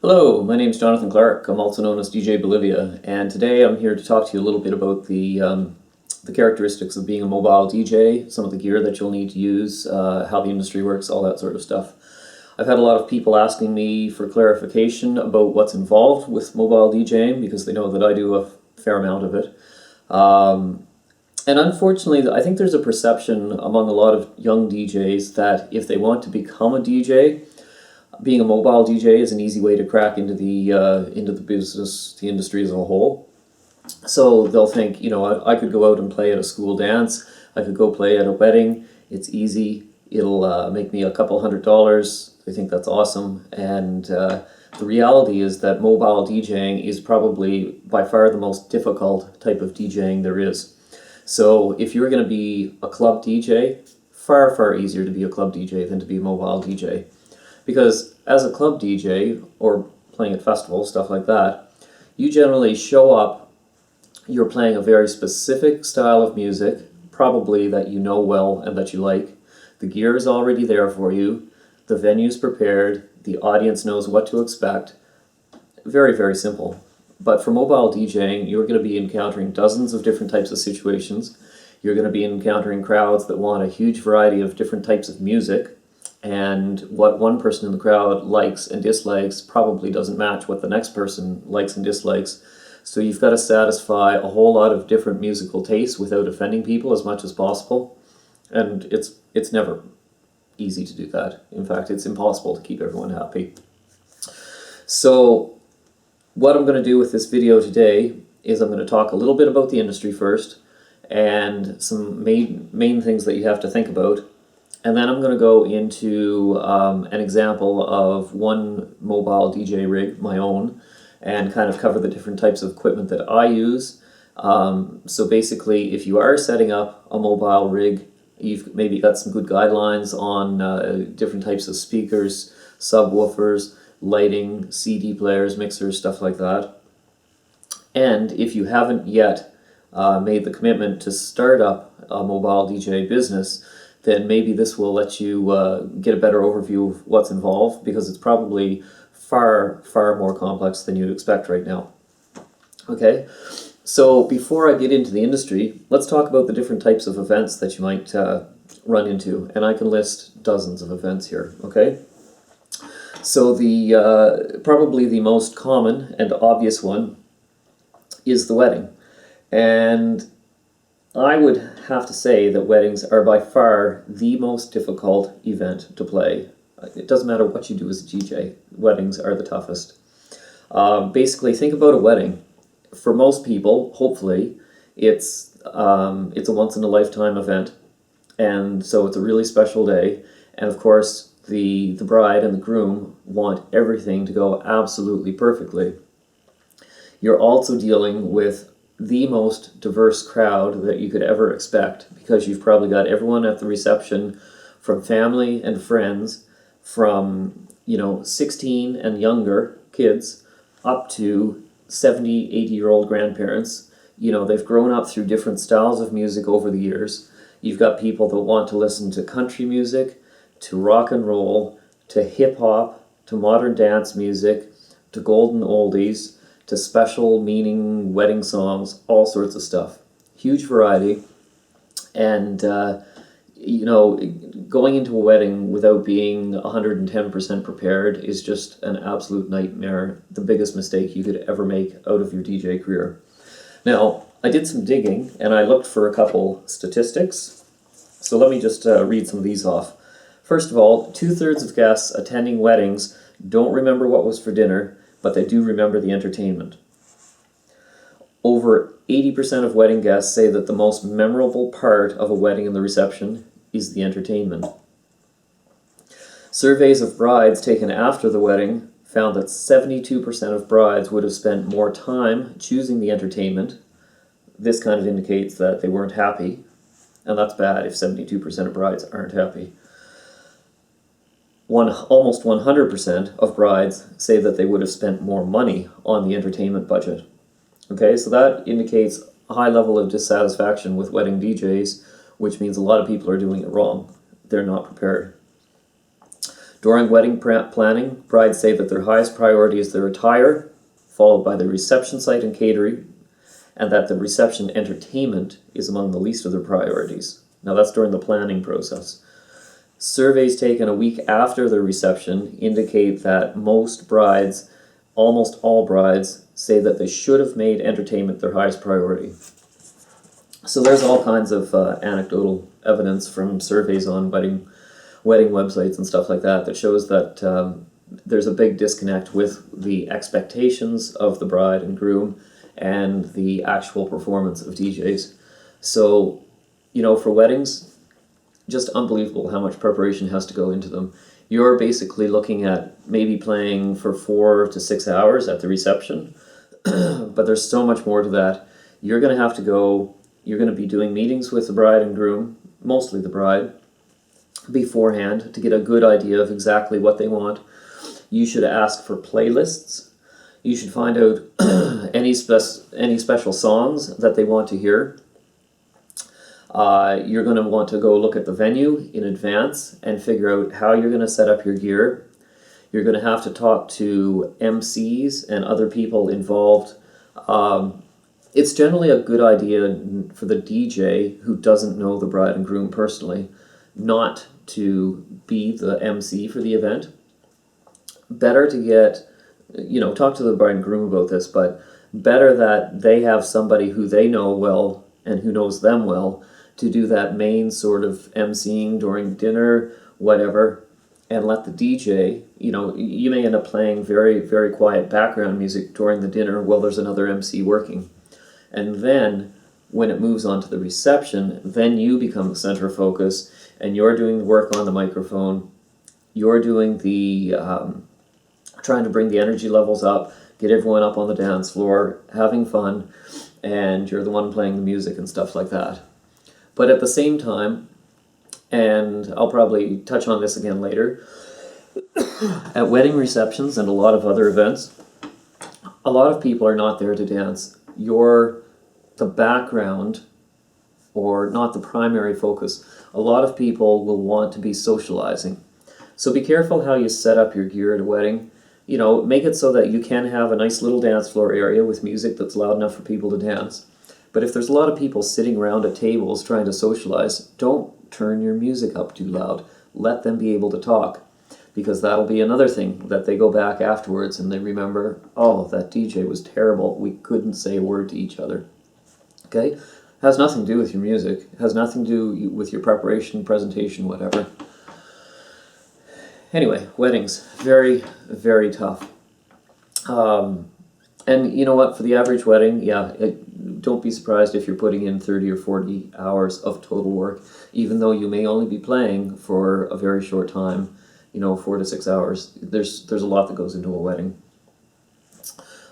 Hello, my name is Jonathan Clark. I'm also known as DJ Bolivia, and today I'm here to talk to you a little bit about the characteristics of being a mobile DJ, some of the gear that you'll need to use, how the industry works, all that sort of stuff. I've had a lot of people asking me for clarification about what's involved with mobile DJing because they know that I do a fair amount of it. And unfortunately, I think there's a perception among a lot of young DJs that if they want to become a DJ, being a mobile DJ is an easy way to crack into the business, the industry as a whole. So they'll think, I could go out and play at a school dance. I could go play at a wedding. It's easy. It'll make me a couple $100. They think that's awesome. And the reality is that mobile DJing is probably by far the most difficult type of DJing there is. So if you're going to be a club DJ, far, far easier to be a club DJ than to be a mobile DJ. Because as a club DJ, or playing at festivals, stuff like that, you generally show up, you're playing a very specific style of music, probably that you know well and that you like. The gear is already there for you, the venue's prepared, the audience knows what to expect. Very, very simple. But for mobile DJing, you're going to be encountering dozens of different types of situations. You're going to be encountering crowds that want a huge variety of different types of music. And what one person in the crowd likes and dislikes probably doesn't match what the next person likes and dislikes. So you've got to satisfy a whole lot of different musical tastes without offending people as much as possible. And it's never easy to do that. In fact, it's impossible to keep everyone happy. So what I'm going to do with this video today is I'm going to talk a little bit about the industry first and some main things that you have to think about. And then I'm going to go into an example of one mobile DJ rig, my own, and kind of cover the different types of equipment that I use. So basically, if you are setting up a mobile rig, you've maybe got some good guidelines on different types of speakers, subwoofers, lighting, CD players, mixers, stuff like that. And if you haven't yet made the commitment to start up a mobile DJ business, then maybe this will let you get a better overview of what's involved, because it's probably far, far more complex than you'd expect right now. Okay, so before I get into the industry, let's talk about the different types of events that you might run into, and I can list dozens of events here, okay? So the probably the most common and obvious one is the wedding, and I would have to say that weddings are by far the most difficult event to play. It doesn't matter what you do as a DJ, weddings are the toughest. Basically, think about a wedding. For most people, hopefully, it's a once-in-a-lifetime event, and so it's a really special day. And of course, the bride and the groom want everything to go absolutely perfectly. You're also dealing with the most diverse crowd that you could ever expect, because you've probably got everyone at the reception, from family and friends, from 16 and younger kids up to 70, 80-year-old grandparents. They've grown up through different styles of music over the years. You've got people that want to listen to country music, to rock and roll, to hip-hop, to modern dance music, to golden oldies, to special meaning wedding songs, all sorts of stuff. Huge variety. And, going into a wedding without being 110% prepared is just an absolute nightmare. The biggest mistake you could ever make out of your DJ career. Now, I did some digging and I looked for a couple statistics. So let me just read some of these off. First of all, 2/3 of guests attending weddings don't remember what was for dinner, but they do remember the entertainment. Over 80% of wedding guests say that the most memorable part of a wedding and the reception is the entertainment. Surveys of brides taken after the wedding found that 72% of brides would have spent more time choosing the entertainment. This kind of indicates that they weren't happy, and that's bad if 72% of brides aren't happy. Almost 100% of brides say that they would have spent more money on the entertainment budget. Okay, so that indicates a high level of dissatisfaction with wedding DJs, which means a lot of people are doing it wrong. They're not prepared. During wedding planning, brides say that their highest priority is their attire, followed by the reception site and catering, and that the reception entertainment is among the least of their priorities. Now that's during the planning process. Surveys taken a week after the reception indicate that most brides, almost all brides, say that they should have made entertainment their highest priority. So there's all kinds of anecdotal evidence from surveys on wedding websites and stuff like that that shows that there's a big disconnect with the expectations of the bride and groom and the actual performance of DJs. So, for weddings, just unbelievable how much preparation has to go into them. You're basically looking at maybe playing for 4 to 6 hours at the reception, but there's so much more to that. You're going to be doing meetings with the bride and groom, mostly the bride, beforehand to get a good idea of exactly what they want. You should ask for playlists. You should find out any special songs that they want to hear. You're going to want to go look at the venue in advance and figure out how you're going to set up your gear. You're going to have to talk to MCs and other people involved. It's generally a good idea for the DJ who doesn't know the bride and groom personally not to be the MC for the event. Better to get, talk to the bride and groom about this, but better that they have somebody who they know well and who knows them well to do that main sort of emceeing during dinner, whatever, and let the DJ, you may end up playing very, very quiet background music during the dinner while there's another MC working. And then when it moves on to the reception, then you become the center of focus and you're doing the work on the microphone. You're doing the, trying to bring the energy levels up, get everyone up on the dance floor, having fun, and you're the one playing the music and stuff like that. But at the same time, and I'll probably touch on this again later, at wedding receptions and a lot of other events, a lot of people are not there to dance. You're the background or not the primary focus. A lot of people will want to be socializing. So be careful how you set up your gear at a wedding. Make it so that you can have a nice little dance floor area with music that's loud enough for people to dance. But if there's a lot of people sitting around at tables trying to socialize, don't turn your music up too loud. Let them be able to talk, because that'll be another thing that they go back afterwards and they remember, oh, that DJ was terrible. We couldn't say a word to each other. Okay? Has nothing to do with your music. Has nothing to do with your preparation, presentation, whatever. Anyway, weddings. Very, very tough. And you know what? For the average wedding, don't be surprised if you're putting in 30 or 40 hours of total work, even though you may only be playing for a very short time, 4 to 6 hours. There's a lot that goes into a wedding.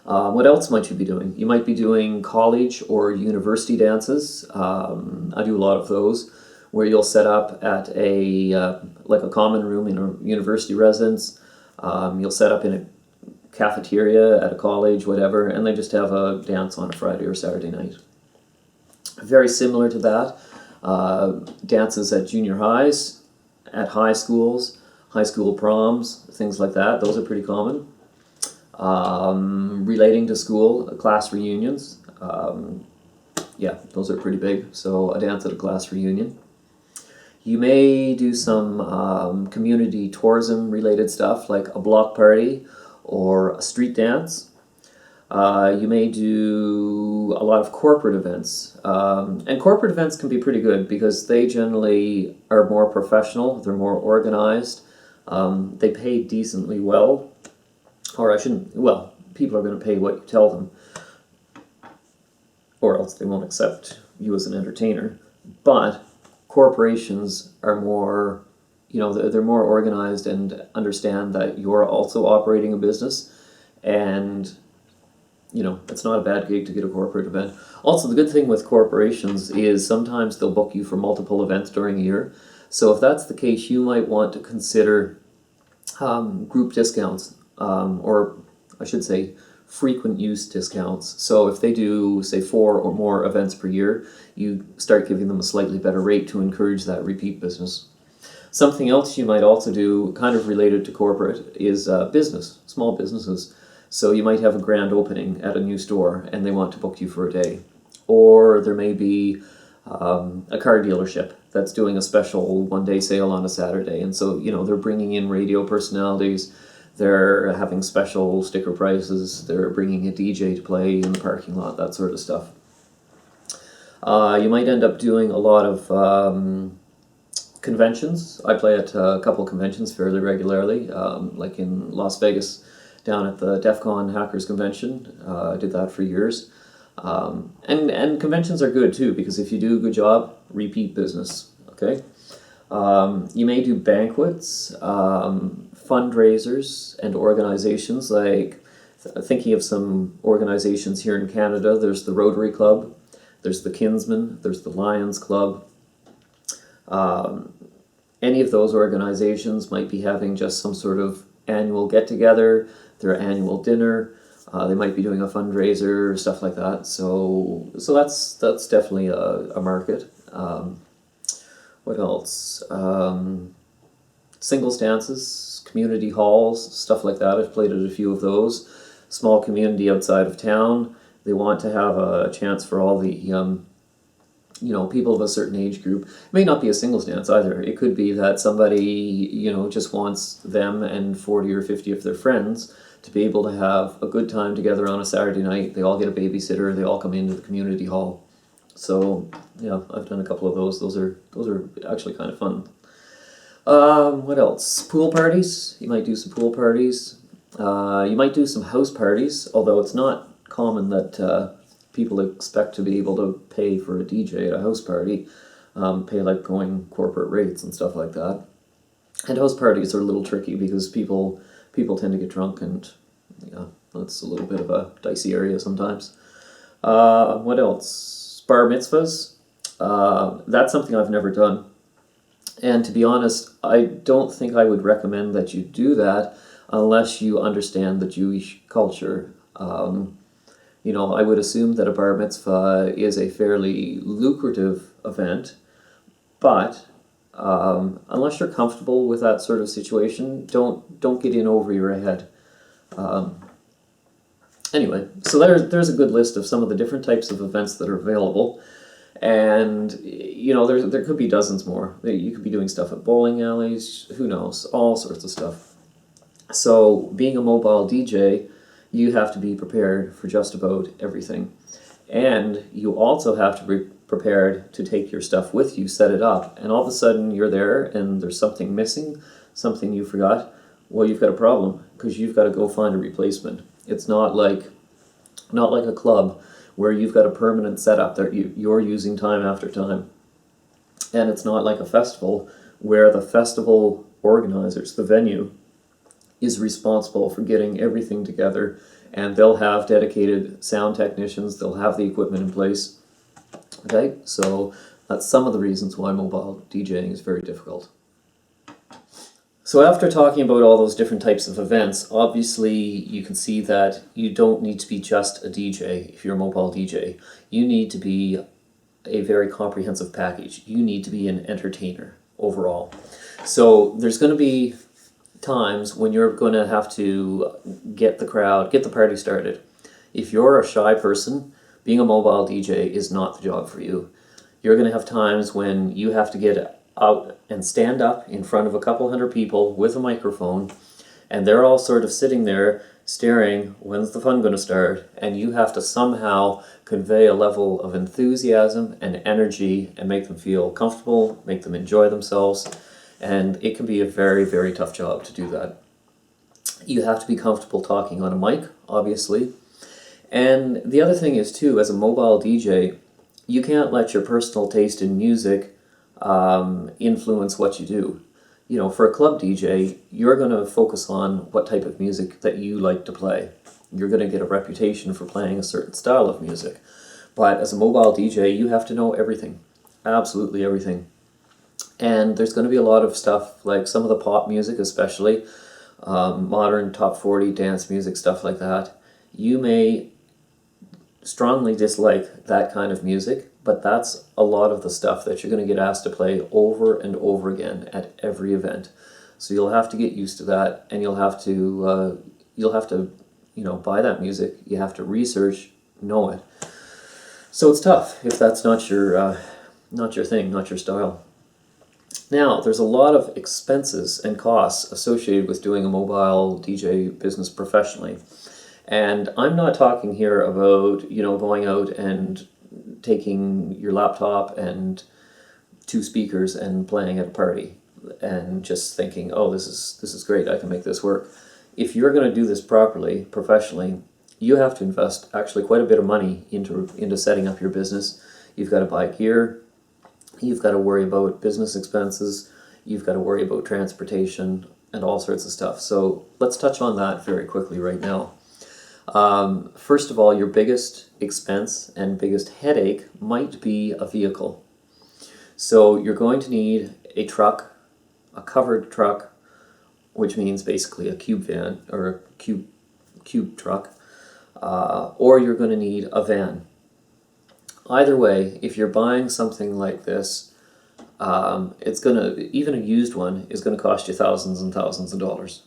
What else might you be doing? You might be doing college or university dances. I do a lot of those, where you'll set up at a common room in a university residence. You'll set up in a cafeteria at a college, whatever, and they just have a dance on a Friday or Saturday night. Very similar to that, dances at junior highs, at high schools, high school proms, things like that. Those are pretty common. Relating to school, class reunions. Those are pretty big. So a dance at a class reunion. You may do some community tourism related stuff like a block party or a street dance. You may do a lot of corporate events. And corporate events can be pretty good because they generally are more professional, they're more organized, they pay decently well. People are going to pay what you tell them, or else they won't accept you as an entertainer. But corporations are more, they're more organized and understand that you're also operating a business, and it's not a bad gig to get a corporate event. Also, the good thing with corporations is sometimes they'll book you for multiple events during a year. So if that's the case, you might want to consider group discounts, or I should say frequent use discounts. So if they do, say, 4 or more events per year, you start giving them a slightly better rate to encourage that repeat business. Something else you might also do, kind of related to corporate, is business, small businesses. So you might have a grand opening at a new store and they want to book you for a day. Or there may be a car dealership that's doing a special one-day sale on a Saturday. And so, they're bringing in radio personalities, they're having special sticker prices, they're bringing a DJ to play in the parking lot, that sort of stuff. You might end up doing a lot of conventions. I play at a couple conventions fairly regularly, like in Las Vegas, down at the DEF CON Hackers Convention. I did that for years. And conventions are good too, because if you do a good job, repeat business, okay? You may do banquets, fundraisers, and organizations, like thinking of some organizations here in Canada. There's the Rotary Club, there's the Kinsmen, there's the Lions Club. Any of those organizations might be having just some sort of annual get-together, their annual dinner. They might be doing a fundraiser, stuff like that. So that's definitely a market. What else? Singles dances, community halls, stuff like that. I've played at a few of those. Small community outside of town. They want to have a chance for all the people of a certain age group. It may not be a singles dance either. It could be that somebody, just wants them and 40 or 50 of their friends to be able to have a good time together on a Saturday night. They all get a babysitter. They all come into the community hall. So, yeah, I've done a couple of those. Those are actually kind of fun. What else? Pool parties. You might do some pool parties. You might do some house parties, although it's not common that people expect to be able to pay for a DJ at a house party, pay like going corporate rates and stuff like that. And house parties are a little tricky because people tend to get drunk, and that's a little bit of a dicey area sometimes. What else? Bar mitzvahs. That's something I've never done. And to be honest, I don't think I would recommend that you do that unless you understand the Jewish culture. I would assume that a bar mitzvah is a fairly lucrative event, but unless you're comfortable with that sort of situation, don't get in over your head. Anyway, so there's a good list of some of the different types of events that are available, and there could be dozens more. You could be doing stuff at bowling alleys, who knows, all sorts of stuff. So being a mobile DJ, you have to be prepared for just about everything. And you also have to be prepared to take your stuff with you, set it up, and all of a sudden you're there and there's something missing, something you forgot. Well, you've got a problem, because you've got to go find a replacement. It's not like a club where you've got a permanent setup that you're using time after time. And it's not like a festival where the festival organizers, the venue, is responsible for getting everything together, and they'll have dedicated sound technicians, they'll have the equipment in place. Okay, so that's some of the reasons why mobile DJing is very difficult. So after talking about all those different types of events, obviously you can see that you don't need to be just a DJ if you're a mobile DJ. You need to be a very comprehensive package. You need to be an entertainer overall. So there's going to be times when you're going to have to get the party started. If you're a shy person, being a mobile DJ is not the job for you. You're going to have times when you have to get out and stand up in front of a couple hundred people with a microphone, and they're all sort of sitting there staring, when's the fun going to start? And you have to somehow convey a level of enthusiasm and energy and make them feel comfortable, make them enjoy themselves. And it can be a very, very tough job to do that. You have to be comfortable talking on a mic, obviously. And the other thing is, too, as a mobile DJ, you can't let your personal taste in music influence what you do. For a club DJ, you're going to focus on what type of music that you like to play. You're going to get a reputation for playing a certain style of music. But as a mobile DJ, you have to know everything. Absolutely everything. And there's going to be a lot of stuff, like some of the pop music especially, modern top 40 dance music, stuff like that. You may strongly dislike that kind of music, but that's a lot of the stuff that you're going to get asked to play over and over again at every event. So you'll have to get used to that, and you'll have to buy that music. You have to research, know it. So it's tough if that's not your thing, not your style. Now, there's a lot of expenses and costs associated with doing a mobile DJ business professionally. And I'm not talking here about, going out and taking your laptop and 2 speakers and playing at a party and just thinking, oh, this is great, I can make this work. If you're going to do this properly, professionally, you have to invest actually quite a bit of money into setting up your business. You've got to buy gear, you've got to worry about business expenses, you've got to worry about transportation and all sorts of stuff. So let's touch on that very quickly right now. First of all, your biggest expense and biggest headache might be a vehicle. So you're going to need a truck, a covered truck, which means basically a cube van or a cube truck, or you're going to need a van. Either way, if you're buying something like this, even a used one is going to cost you thousands and thousands of dollars.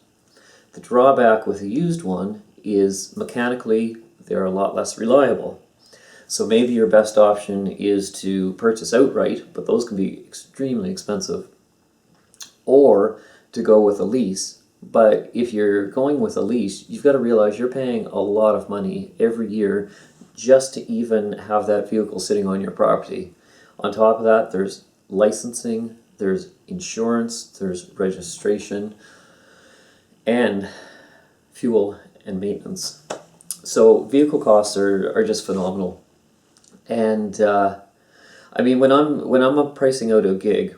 The drawback with a used one is mechanically they're a lot less reliable. So maybe your best option is to purchase outright, but those can be extremely expensive, or to go with a lease. But if you're going with a lease, you've got to realize you're paying a lot of money every year just to even have that vehicle sitting on your property. On top of that, there's licensing, there's insurance, there's registration, and fuel and maintenance. So vehicle costs are just phenomenal. And when I'm pricing out a gig,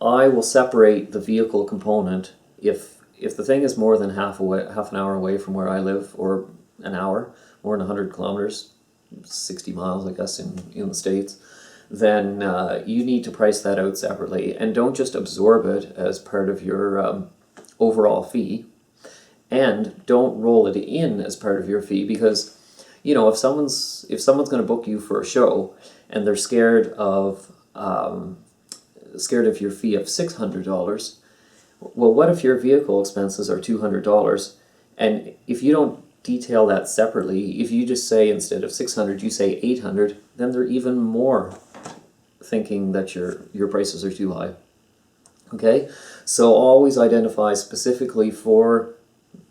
I will separate the vehicle component. If the thing is more than half an hour away from where I live, or an hour, more than 100 kilometers, 60 miles, I guess, in the States, then you need to price that out separately, and don't just absorb it as part of your overall fee, and don't roll it in as part of your fee, because if someone's going to book you for a show and they're scared of your fee of $600, well, what if your vehicle expenses are $200? And if you don't detail that separately, if you just say instead of $600 you say $800, then they're even more thinking that your prices are too high. Okay, so always identify specifically for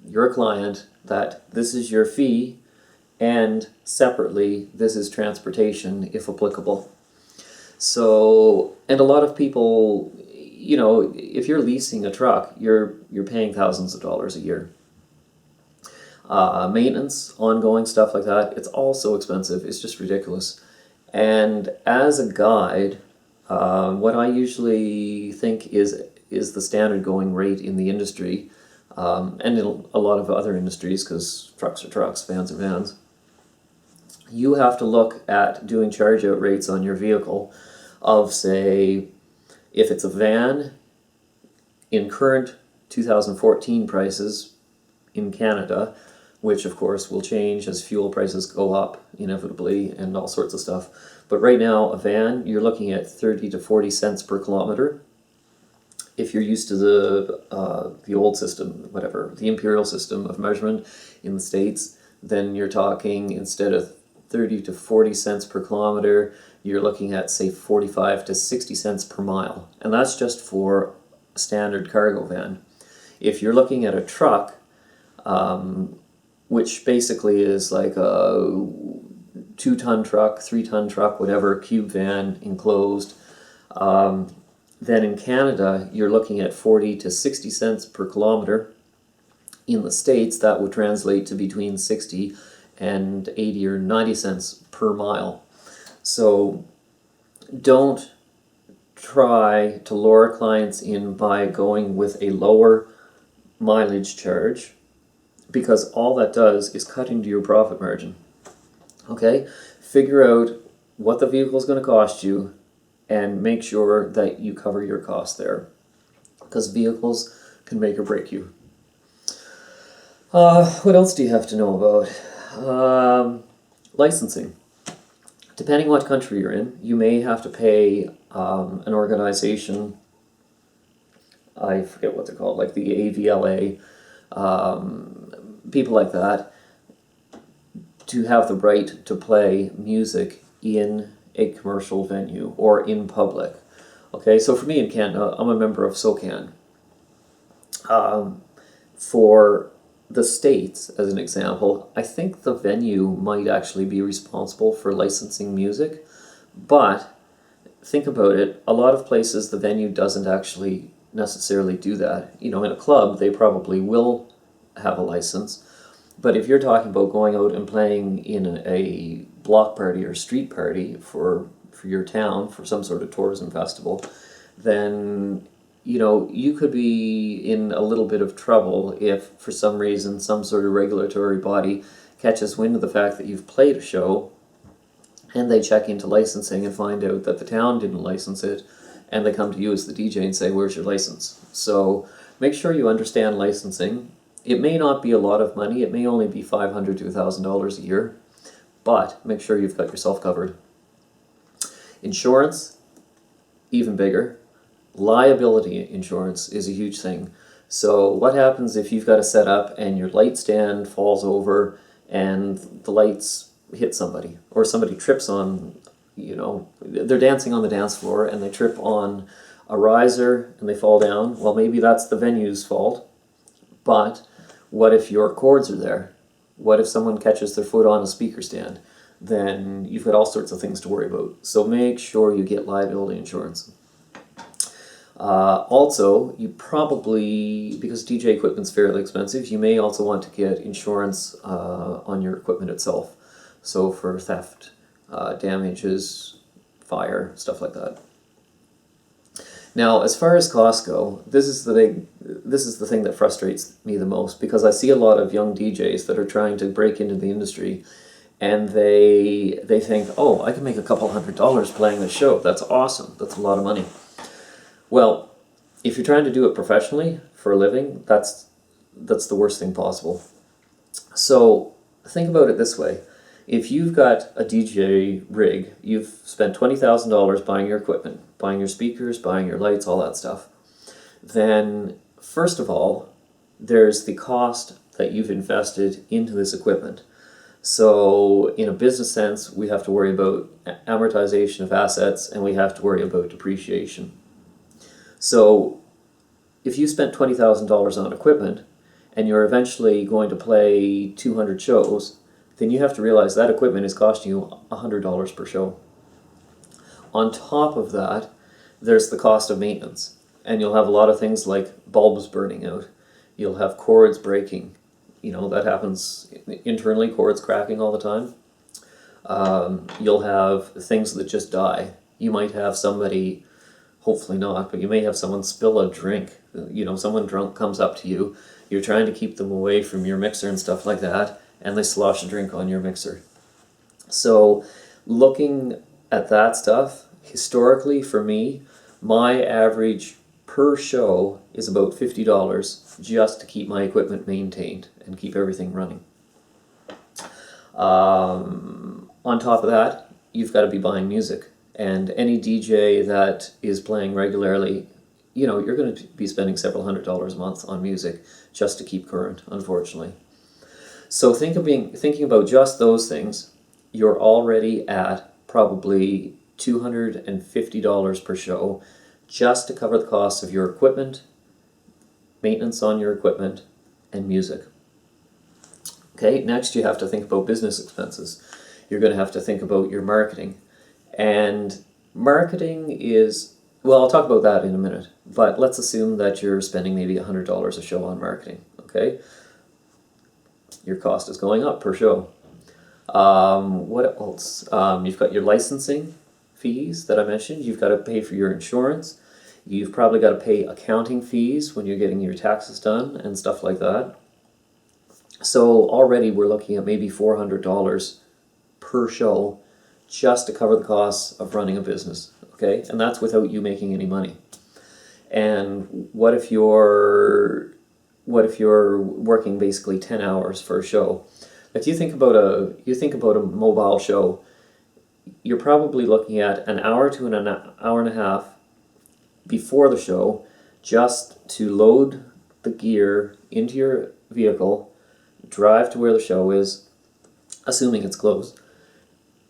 your client that this is your fee, and separately this is transportation if applicable. So, and a lot of people, if you're leasing a truck, you're paying thousands of dollars a year. Maintenance, ongoing stuff like that, it's all so expensive, it's just ridiculous. And as a guide, what I usually think is the standard going rate in the industry, and in a lot of other industries, because trucks are trucks, vans are vans, you have to look at doing charge out rates on your vehicle of, say, if it's a van, in current 2014 prices in Canada, which of course will change as fuel prices go up inevitably and all sorts of stuff. But right now, a van, you're looking at 30 to 40 cents per kilometer. If you're used to the old system, whatever, the imperial system of measurement in the States, then you're talking, instead of 30 to 40 cents per kilometer, you're looking at, say, 45 to 60 cents per mile. And that's just for a standard cargo van. If you're looking at a truck, which basically is like a 2-ton truck, 3-ton truck, whatever, cube van, enclosed, then in Canada, you're looking at 40 to 60 cents per kilometer. In the States, that would translate to between 60 and 80 or 90 cents per mile. So don't try to lure clients in by going with a lower mileage charge, because all that does is cut into your profit margin. Okay? Figure out what the vehicle is going to cost you and make sure that you cover your costs there, because vehicles can make or break you. What else do you have to know about? Licensing. Depending what country you're in, you may have to pay an organization, I forget what they're called, like the AVLA, people like that, to have the right to play music in a commercial venue or in public. Okay, so for me in Canada, I'm a member of SOCAN. For the States, as an example, I think the venue might actually be responsible for licensing music, but think about it, a lot of places the venue doesn't actually necessarily do that. You know, in a club, they probably will have a license, but if you're talking about going out and playing in a block party or street party for your town, for some sort of tourism festival, then you know, you could be in a little bit of trouble if, for some reason, some sort of regulatory body catches wind of the fact that you've played a show and they check into licensing and find out that the town didn't license it, and they come to you as the DJ and say, where's your license? So make sure you understand licensing. It may not be a lot of money, it may only be $500 to $1,000 a year, but make sure you've got yourself covered. Insurance, even bigger. Liability insurance is a huge thing. So what happens if you've got a setup and your light stand falls over and the lights hit somebody, or somebody trips on, you know, they're dancing on the dance floor and they trip on a riser and they fall down? Well, maybe that's the venue's fault, but what if your cords are there? What if someone catches their foot on a speaker stand? Then you've got all sorts of things to worry about. So make sure you get liability insurance. Also, you probably, because DJ equipment's fairly expensive, you may also want to get insurance on your equipment itself. So for theft, damages, fire, stuff like that. Now, as far as costs go, this is the thing that frustrates me the most, because I see a lot of young DJs that are trying to break into the industry, and they think, oh, I can make a couple $100 playing this show. That's awesome. That's a lot of money. Well, if you're trying to do it professionally for a living, that's the worst thing possible. So think about it this way. If you've got a DJ rig, you've spent $20,000 buying your equipment, buying your speakers, buying your lights, all that stuff, then first of all, there's the cost that you've invested into this equipment. So in a business sense, we have to worry about amortization of assets, and we have to worry about depreciation. So if you spent $20,000 on equipment and you're eventually going to play 200 shows, then you have to realize that equipment is costing you $100 per show. On top of that, there's the cost of maintenance. And you'll have a lot of things like bulbs burning out. You'll have cords breaking. You know, that happens internally, cords cracking all the time. You'll have things that just die. You might have somebody, hopefully not, but you may have someone spill a drink. You know, someone drunk comes up to you. You're trying to keep them away from your mixer and stuff like that, and they slosh a drink on your mixer. So looking at that stuff, historically for me, my average per show is about $50 just to keep my equipment maintained and keep everything running. On top of that, you've got to be buying music. And any DJ that is playing regularly, you know, you're going to be spending several $100s a month on music just to keep current, unfortunately. So thinking about just those things, you're already at probably $250 per show just to cover the costs of your equipment, maintenance on your equipment, and music. Okay, next you have to think about business expenses. You're going to have to think about your marketing. And marketing is, well, I'll talk about that in a minute, but let's assume that you're spending maybe $100 a show on marketing, okay? Your cost is going up per show. What else? You've got your licensing fees that I mentioned. You've got to pay for your insurance. You've probably got to pay accounting fees when you're getting your taxes done and stuff like that. So already we're looking at maybe $400 per show just to cover the costs of running a business, okay? And that's without you making any money. And what if you're working basically 10 hours for a show? If you think about a mobile show, you're probably looking at an hour to an hour and a half before the show just to load the gear into your vehicle, drive to where the show is, assuming it's closed,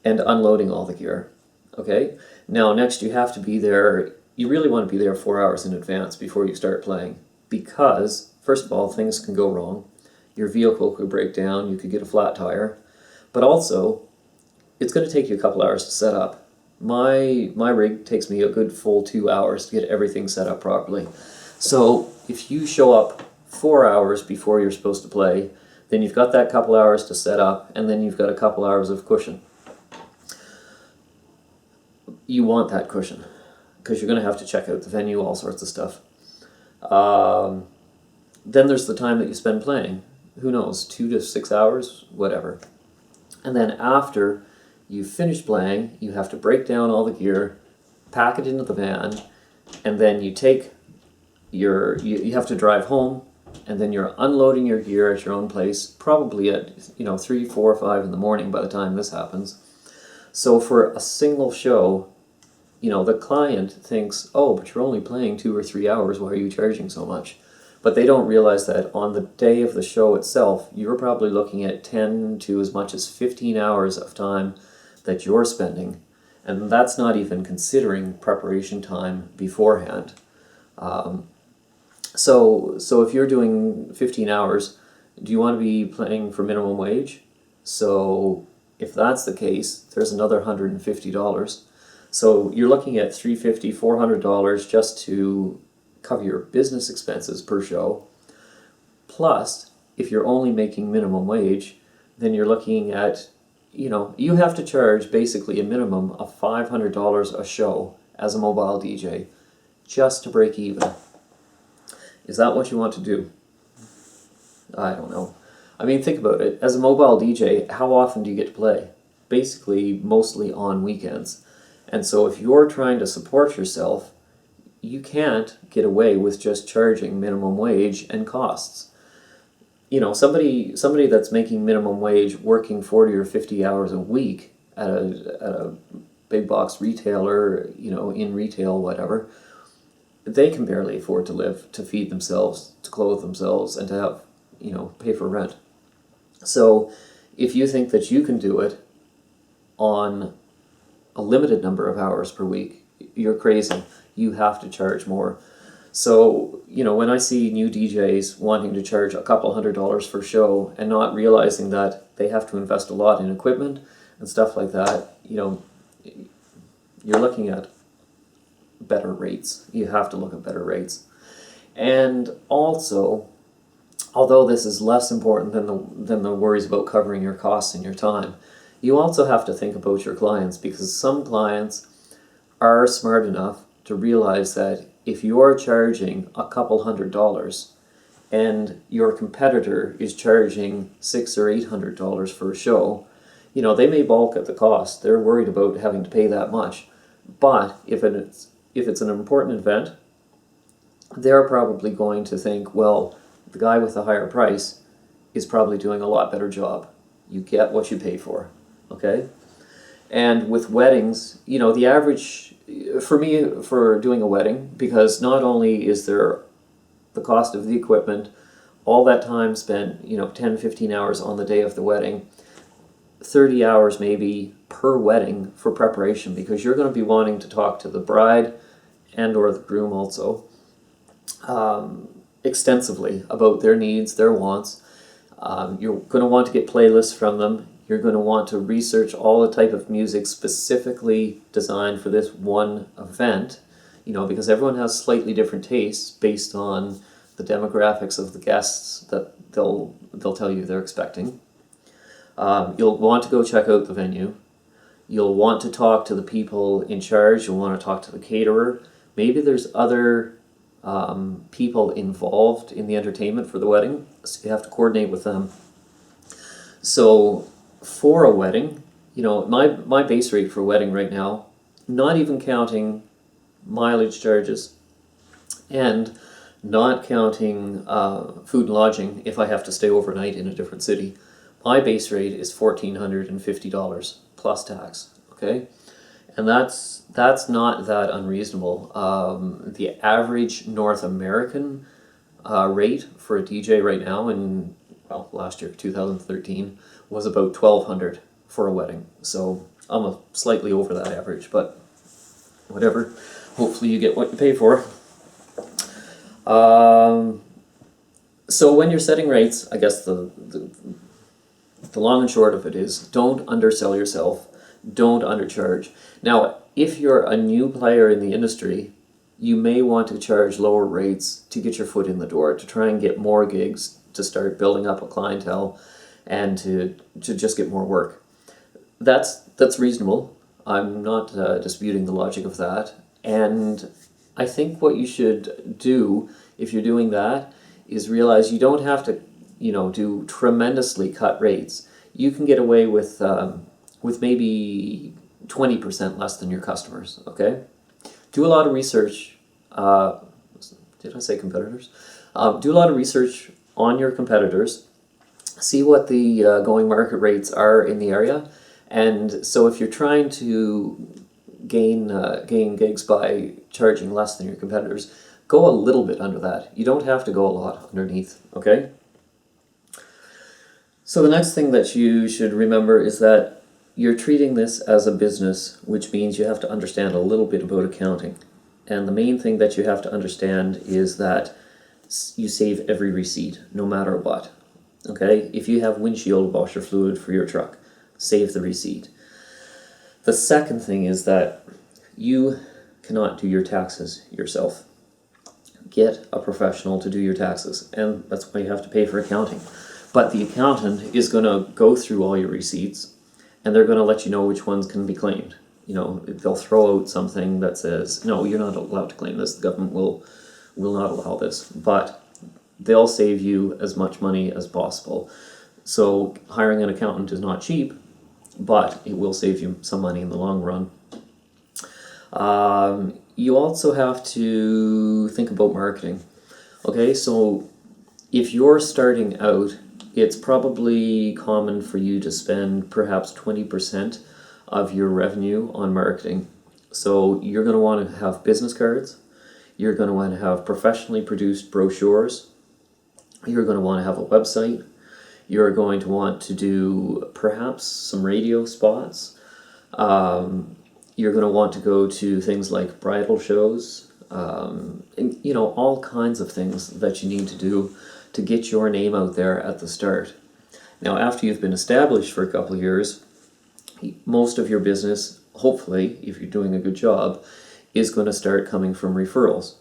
and unloading all the gear. Okay? Now, next you have to be there, you really want to be there 4 hours in advance before you start playing, because, first of all, things can go wrong. Your vehicle could break down, you could get a flat tire, but also, it's going to take you a couple hours to set up. My rig takes me a good full 2 hours to get everything set up properly. So if you show up 4 hours before you're supposed to play, then you've got that couple hours to set up, and then you've got a couple hours of cushion. You want that cushion, because you're going to have to check out the venue, all sorts of stuff. Then there's the time that you spend playing. Who knows, 2 to 6 hours, whatever. And then after you finish playing, you have to break down all the gear, pack it into the van, and then you take you have to drive home, and then you're unloading your gear at your own place, probably at 3, 4, 5 in the morning by the time this happens. So for a single show, the client thinks, oh, but you're only playing 2 or 3 hours, why are you charging so much? But they don't realize that on the day of the show itself, you're probably looking at 10 to as much as 15 hours of time that you're spending. And that's not even considering preparation time beforehand. So if you're doing 15 hours, do you want to be playing for minimum wage? So if that's the case, there's another $150. So you're looking at $350, $400 just to cover your business expenses per show. Plus, if you're only making minimum wage, then you're looking at, you have to charge basically a minimum of $500 a show as a mobile DJ just to break even. Is that what you want to do? I don't know. I mean, think about it. As a mobile DJ, how often do you get to play? Basically, mostly on weekends. And so if you're trying to support yourself, you can't get away with just charging minimum wage and costs. Somebody that's making minimum wage, working 40 or 50 hours a week at a big box retailer, in retail, whatever, they can barely afford to live, to feed themselves, to clothe themselves, and to have, pay for rent. So if you think that you can do it on a limited number of hours per week, you're crazy. You have to charge more. So, when I see new DJs wanting to charge a couple $100 for a show and not realizing that they have to invest a lot in equipment and stuff like that, you're looking at better rates. You have to look at better rates. And also, although this is less important than the worries about covering your costs and your time, you also have to think about your clients, because some clients are smart enough to realize that if you're charging a couple $100 and your competitor is charging $600 or $800 for a show, they may balk at the cost. They're worried about having to pay that much. But if it's an important event, they're probably going to think, well, the guy with the higher price is probably doing a lot better job. You get what you pay for, okay? And with weddings, the average, for me, for doing a wedding, because not only is there the cost of the equipment, all that time spent, 10, 15 hours on the day of the wedding, 30 hours maybe per wedding for preparation, because you're going to be wanting to talk to the bride and or the groom also extensively about their needs, their wants. You're going to want to get playlists from them. You're going to want to research all the type of music specifically designed for this one event, because everyone has slightly different tastes based on the demographics of the guests that they'll tell you they're expecting. You'll want to go check out the venue. You'll want to talk to the people in charge. You'll want to talk to the caterer. Maybe there's other people involved in the entertainment for the wedding, so you have to coordinate with them. So for a wedding, my base rate for a wedding right now, not even counting mileage charges and not counting food and lodging if I have to stay overnight in a different city, my base rate is $1,450 plus tax. Okay, and that's not that unreasonable. The average North American rate for a DJ right now in, well, last year, 2013, was about $1,200 for a wedding. So I'm slightly over that average, but whatever. Hopefully you get what you pay for. So when you're setting rates, I guess the long and short of it is, don't undersell yourself, don't undercharge. Now, if you're a new player in the industry, you may want to charge lower rates to get your foot in the door, to try and get more gigs, to start building up a clientele, and to just get more work. That's reasonable. I'm not disputing the logic of that. And I think what you should do if you're doing that is realize you don't have to, do tremendously cut rates. You can get away with maybe 20% less than your customers, okay? Do a lot of research. Did I say competitors? Do a lot of research on your competitors. See what the going market rates are in the area. And so if you're trying to gain gigs by charging less than your competitors, go a little bit under that. You don't have to go a lot underneath, okay? So the next thing that you should remember is that you're treating this as a business, which means you have to understand a little bit about accounting. And the main thing that you have to understand is that you save every receipt, no matter what. Okay? If you have windshield washer fluid for your truck, save the receipt. The second thing is that you cannot do your taxes yourself. Get a professional to do your taxes, and that's why you have to pay for accounting. But the accountant is going to go through all your receipts, and they're going to let you know which ones can be claimed. They'll throw out something that says, no, you're not allowed to claim this, the government will not allow this, but they'll save you as much money as possible. So hiring an accountant is not cheap, but it will save you some money in the long run. You also have to think about marketing. Okay, so if you're starting out, it's probably common for you to spend perhaps 20% of your revenue on marketing. So you're going to want to have business cards, you're going to want to have professionally produced brochures, you're going to want to have a website, you're going to want to do perhaps some radio spots, you're going to want to go to things like bridal shows, and, all kinds of things that you need to do to get your name out there at the start. Now, after you've been established for a couple of years, most of your business, hopefully, if you're doing a good job, is going to start coming from referrals.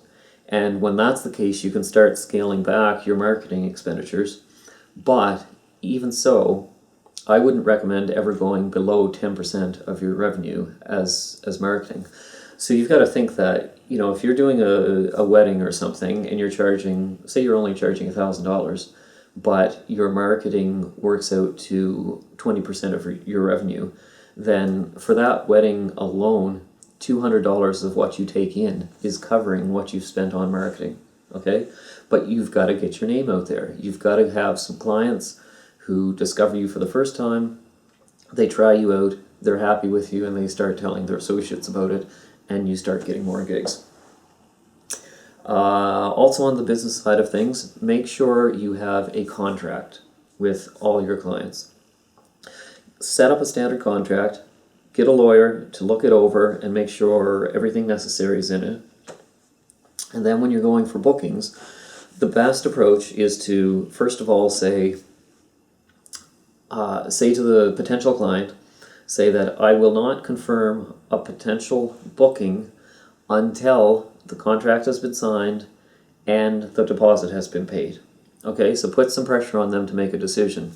And when that's the case, you can start scaling back your marketing expenditures. But even so, I wouldn't recommend ever going below 10% of your revenue as marketing. So you've got to think that, if you're doing a wedding or something and you're charging, say you're only charging $1,000, but your marketing works out to 20% of your revenue, then for that wedding alone, $200 of what you take in is covering what you've spent on marketing, okay? But you've got to get your name out there. You've got to have some clients who discover you for the first time, they try you out, they're happy with you, and they start telling their associates about it, and you start getting more gigs. Also on the business side of things, make sure you have a contract with all your clients. Set up a standard contract, get a lawyer to look it over and make sure everything necessary is in it. And then when you're going for bookings, the best approach is to, first of all, say to the potential client, say that I will not confirm a potential booking until the contract has been signed and the deposit has been paid. Okay, so put some pressure on them to make a decision.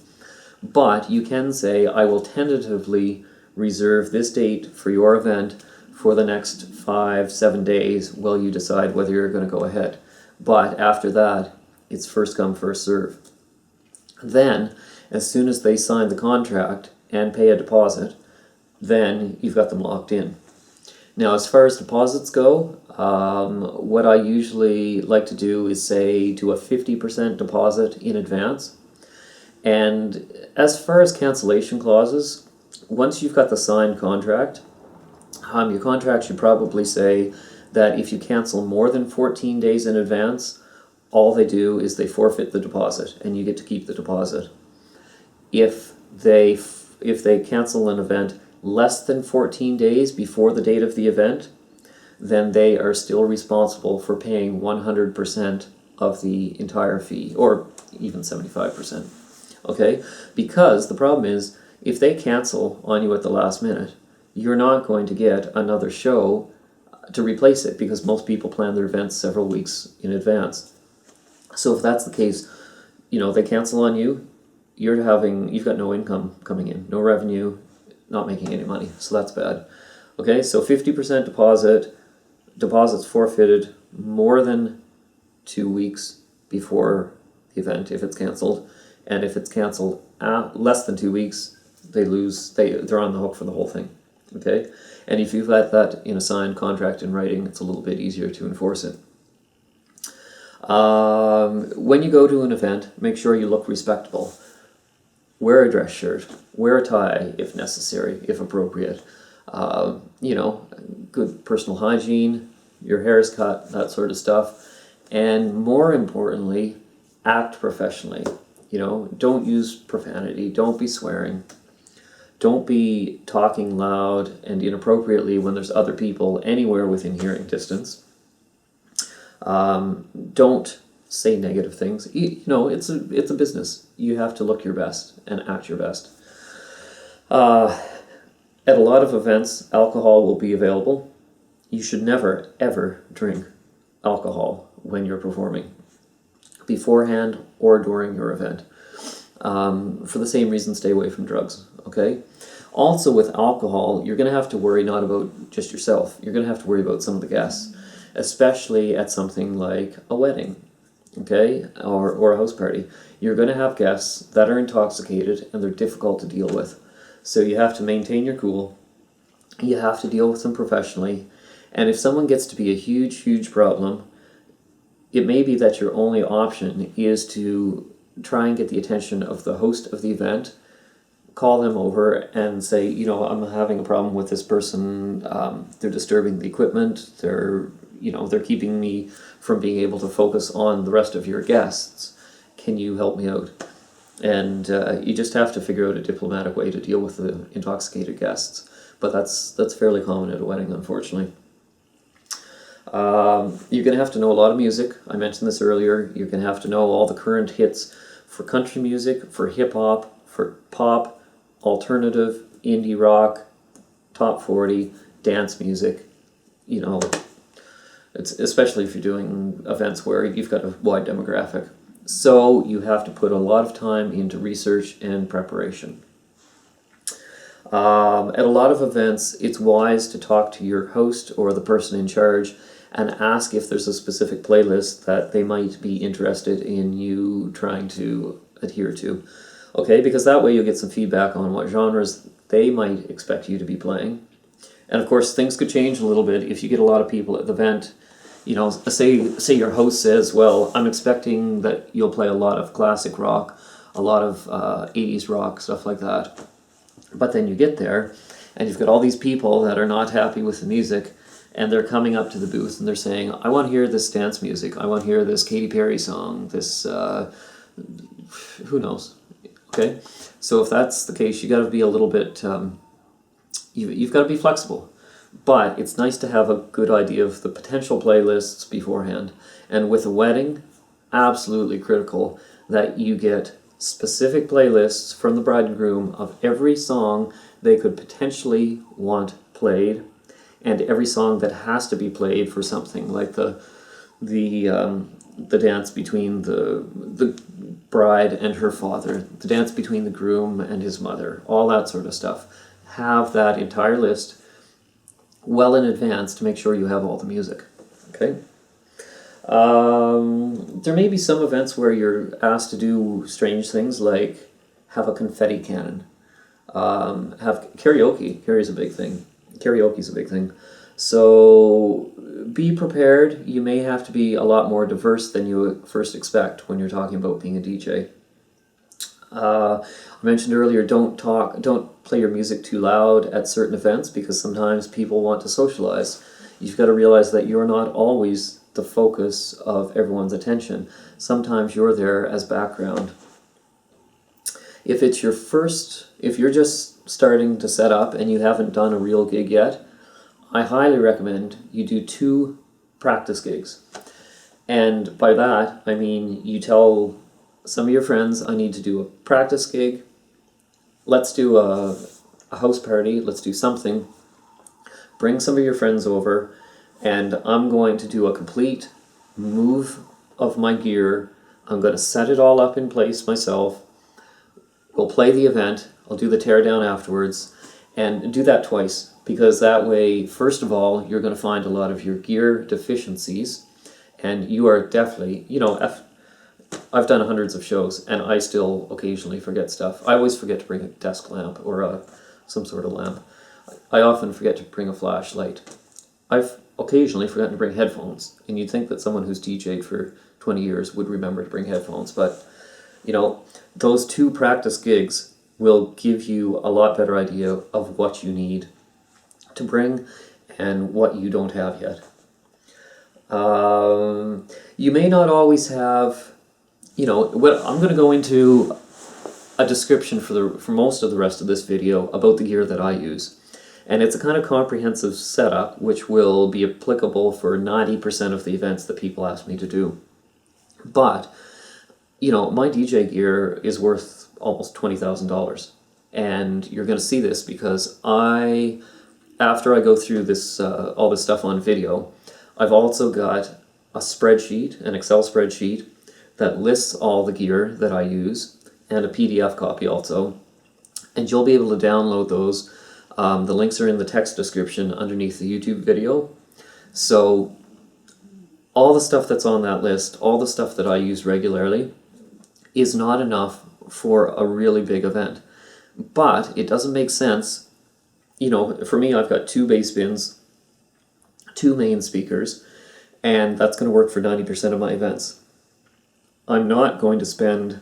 But you can say, I will tentatively reserve this date for your event for the next 5-7 days while you decide whether you're going to go ahead. But after that, it's first come, first serve. Then, as soon as they sign the contract and pay a deposit, then you've got them locked in. Now, as far as deposits go, what I usually like to do is say do a 50% deposit in advance, And as far as cancellation clauses, once you've got the signed contract, your contract should probably say that if you cancel more than 14 days in advance, all they do is they forfeit the deposit, and you get to keep the deposit. If they cancel an event less than 14 days before the date of the event, then they are still responsible for paying 100% of the entire fee, or even 75%. Okay? Because the problem is, if they cancel on you at the last minute, you're not going to get another show to replace it, because most people plan their events several weeks in advance. So if that's the case, they cancel on you, you've got no income coming in, no revenue, not making any money. So that's bad. Okay, so 50% deposits forfeited more than 2 weeks before the event if it's canceled, and if it's canceled less than 2 weeks, they're on the hook for the whole thing. Okay, and if you've got that in a signed contract in writing, it's a little bit easier to enforce it. When you go to an event, make sure you look respectable. Wear a dress shirt, wear a tie if necessary, if appropriate. Good personal hygiene, your hair is cut, that sort of stuff. And more importantly, act professionally. Don't use profanity, don't be swearing. Don't be talking loud and inappropriately when there's other people anywhere within hearing distance. Don't say negative things. It's a business. You have to look your best and act your best. At a lot of events, alcohol will be available. You should never, ever drink alcohol when you're performing, beforehand or during your event. For the same reason, stay away from drugs, okay? Also with alcohol, you're going to have to worry not about just yourself. You're going to have to worry about some of the guests, especially at something like a wedding, okay, or a house party. You're going to have guests that are intoxicated and they're difficult to deal with. So you have to maintain your cool. You have to deal with them professionally. And if someone gets to be a huge, huge problem, it may be that your only option is to try and get the attention of the host of the event, call them over and say, I'm having a problem with this person. They're disturbing the equipment. They're keeping me from being able to focus on the rest of your guests. Can you help me out? And you just have to figure out a diplomatic way to deal with the intoxicated guests. But that's fairly common at a wedding, unfortunately. You're going to have to know a lot of music. I mentioned this earlier. You're going to have to know all the current hits for country music, for hip-hop, for pop, alternative, indie rock, top 40, dance music. It's especially if you're doing events where you've got a wide demographic. So you have to put a lot of time into research and preparation. At a lot of events, it's wise to talk to your host or the person in charge and ask if there's a specific playlist that they might be interested in you trying to adhere to. Okay, because that way you'll get some feedback on what genres they might expect you to be playing. And of course, things could change a little bit if you get a lot of people at the event. Say your host says, well, I'm expecting that you'll play a lot of classic rock, a lot of 80s rock, stuff like that. But then you get there, and you've got all these people that are not happy with the music, and they're coming up to the booth, and they're saying, I want to hear this dance music, I want to hear this Katy Perry song, this, who knows, okay? So if that's the case, you got to be a little bit, you've got to be flexible. But it's nice to have a good idea of the potential playlists beforehand. And with a wedding, absolutely critical that you get specific playlists from the bride and groom of every song they could potentially want played, and every song that has to be played for something like the dance between the bride and her father, the dance between the groom and his mother, all that sort of stuff. Have that entire list well in advance to make sure you have all the music. Okay. There may be some events where you're asked to do strange things like have a confetti cannon, have karaoke. Karaoke's a big thing. So be prepared. You may have to be a lot more diverse than you first expect when you're talking about being a DJ. I mentioned earlier, don't play your music too loud at certain events because sometimes people want to socialize. You've got to realize that you're not always the focus of everyone's attention. Sometimes you're there as background. If you're just starting to set up and you haven't done a real gig yet, I highly recommend you do 2 practice gigs. And by that, I mean you tell some of your friends, I need to do a practice gig. Let's do a house party. Let's do something. Bring some of your friends over, and I'm going to do a complete move of my gear. I'm going to set it all up in place myself. We'll play the event. I'll do the teardown afterwards, and do that twice, because that way, first of all, you're going to find a lot of your gear deficiencies, and you are definitely, I've done hundreds of shows, and I still occasionally forget stuff. I always forget to bring a desk lamp or some sort of lamp. I often forget to bring a flashlight. I've occasionally forgotten to bring headphones, and you'd think that someone who's DJ'd for 20 years would remember to bring headphones, but, those 2 practice gigs will give you a lot better idea of what you need to bring and what you don't have yet. You may not always have, I'm going to go into a description for most of the rest of this video about the gear that I use. And it's a kind of comprehensive setup which will be applicable for 90% of the events that people ask me to do. But, my DJ gear is worth almost $20,000. And you're going to see this because after I go through this all this stuff on video, I've also got a spreadsheet, an Excel spreadsheet, that lists all the gear that I use, and a PDF copy also. And you'll be able to download those. The links are in the text description underneath the YouTube video. So all the stuff that's on that list, all the stuff that I use regularly, is not enough for a really big event. But it doesn't make sense. For me, I've got 2 bass bins, 2 main speakers, and that's going to work for 90% of my events. I'm not going to spend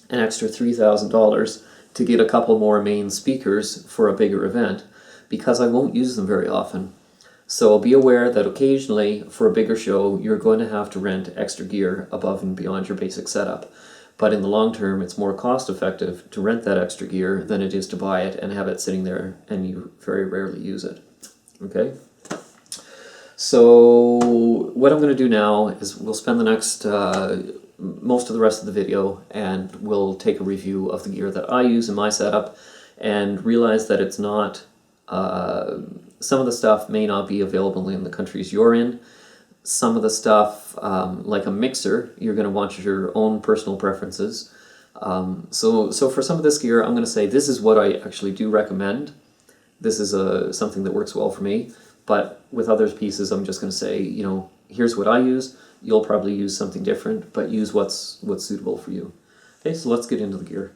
an extra $3,000 to get a couple more main speakers for a bigger event because I won't use them very often. So be aware that occasionally for a bigger show you're going to have to rent extra gear above and beyond your basic setup. But in the long term it's more cost effective to rent that extra gear than it is to buy it and have it sitting there and you very rarely use it. Okay? So what I'm going to do now is we'll spend the next most of the rest of the video and we'll take a review of the gear that I use in my setup and realize that it's not, some of the stuff may not be available in the countries you're in. Some of the stuff, like a mixer, you're going to want your own personal preferences. So for some of this gear, I'm going to say this is what I actually do recommend. This is something that works well for me. But with other pieces, I'm just going to say, here's what I use. You'll probably use something different, but use what's suitable for you. Okay, so let's get into the gear.